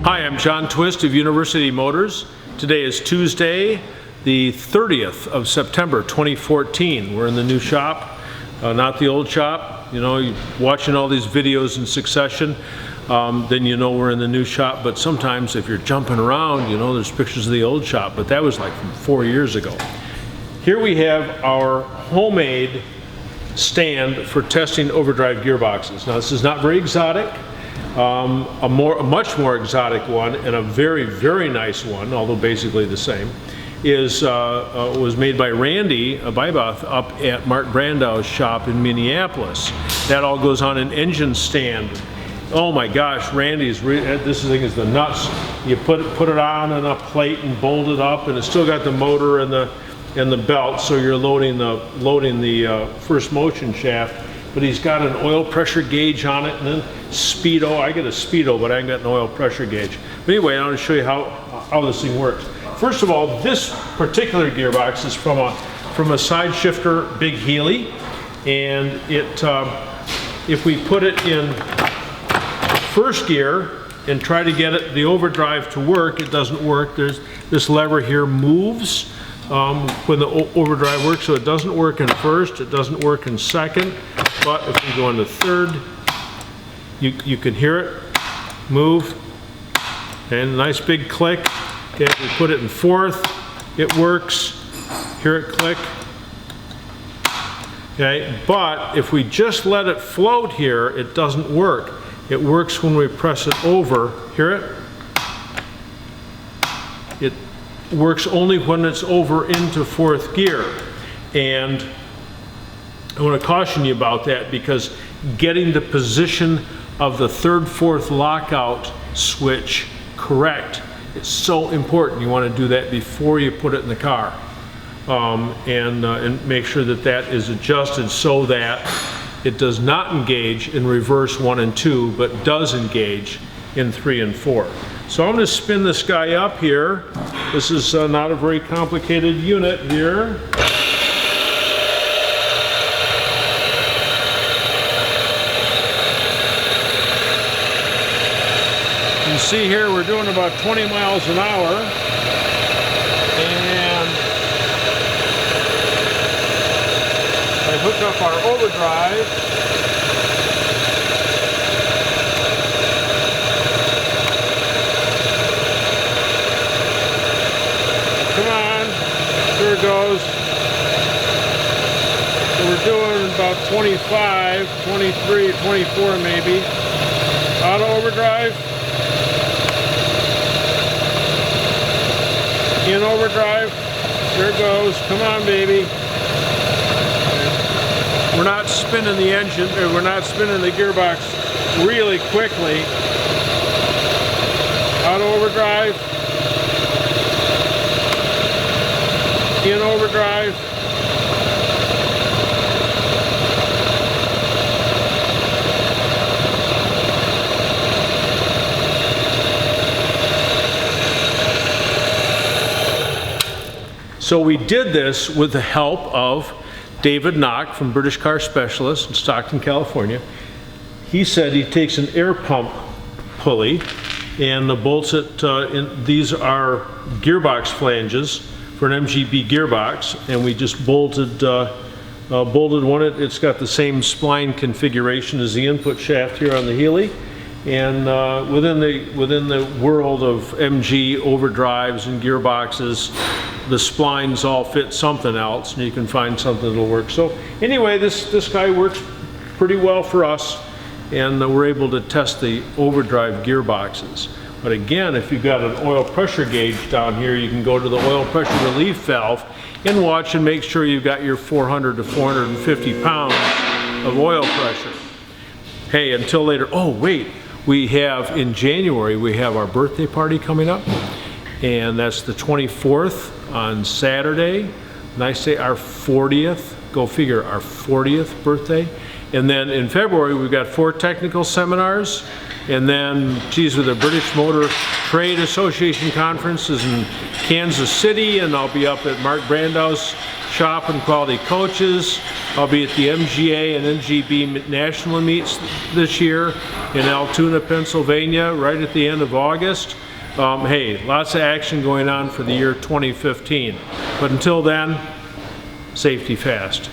Hi, I'm John Twist of University Motors. Today is Tuesday, the 30th of September 2014. We're in the new shop, not the old shop. You know, you're watching all these videos in succession, then you know we're in the new shop. But sometimes if you're jumping around, you know, there's pictures of the old shop, but that was like from 4 years ago. Here we have our homemade stand for testing overdrive gearboxes. Now this is not very exotic. A much more exotic one, and a very, very nice one, although basically the same, was made by Randy Byboth up at Mark Brandau's shop in Minneapolis. That all goes on an engine stand. Oh my gosh, Randy's, this thing is the nuts. You put it on a plate and bolt it up, and it's still got the motor and the belt, so you're loading the first motion shaft. But he's got an oil pressure gauge on it, and then speedo. I get a speedo, but I ain't got an oil pressure gauge. But anyway, I want to show you how this thing works. First of all, this particular gearbox is from a side shifter Big Healy, and if we put it in first gear and try to get the overdrive to work, it doesn't work. There's this lever here moves when the overdrive works, so it doesn't work in first, it doesn't work in second. But if we go into third, you can hear it move, and a nice big click. Okay, if we put it in fourth, it works. Hear it click. Okay, but if we just let it float here, it doesn't work. It works when we press it over. Hear it? It works only when it's over into fourth gear. And I want to caution you about that, because getting the position of the third, fourth lockout switch correct is so important. You want to do that before you put it in the car, and make sure that that is adjusted so that it does not engage in reverse 1 and 2, but does engage in 3 and 4. So I'm going to spin this guy up here. This is not a very complicated unit here. You see here we're doing about 20 miles an hour, and I hook up our overdrive. Come on, here it goes. So we're doing about 25, 23, 24 maybe. Auto overdrive. In overdrive, there it goes. Come on, baby. We're not spinning the engine, or we're not spinning the gearbox really quickly. Auto overdrive. In overdrive. So we did this with the help of David Knock from British Car Specialists in Stockton, California. He said he takes an air pump pulley and bolts it in. These are gearbox flanges for an MGB gearbox, and we just bolted one. It's got the same spline configuration as the input shaft here on the Healy. And within the world of MG overdrives and gearboxes, the splines all fit something else, and you can find something that'll work. So anyway, this guy works pretty well for us, and we're able to test the overdrive gearboxes. But again, if you've got an oil pressure gauge down here, you can go to the oil pressure relief valve and watch and make sure you've got your 400 to 450 pounds of oil pressure. Hey, until later. Oh wait, we have in January, we have our birthday party coming up, and that's the 24th on Saturday. Nice day, our 40th, go figure, our 40th birthday. And then in February, we've got 4 technical seminars. And then, geez, with the British Motor Trade Association conferences in Kansas City, and I'll be up at Mark Brandau's shop in Quality Coaches. I'll be at the MGA and NGB national meets this year in Altoona, Pennsylvania, right at the end of August. Hey, lots of action going on for the year 2015. But until then, safety fast.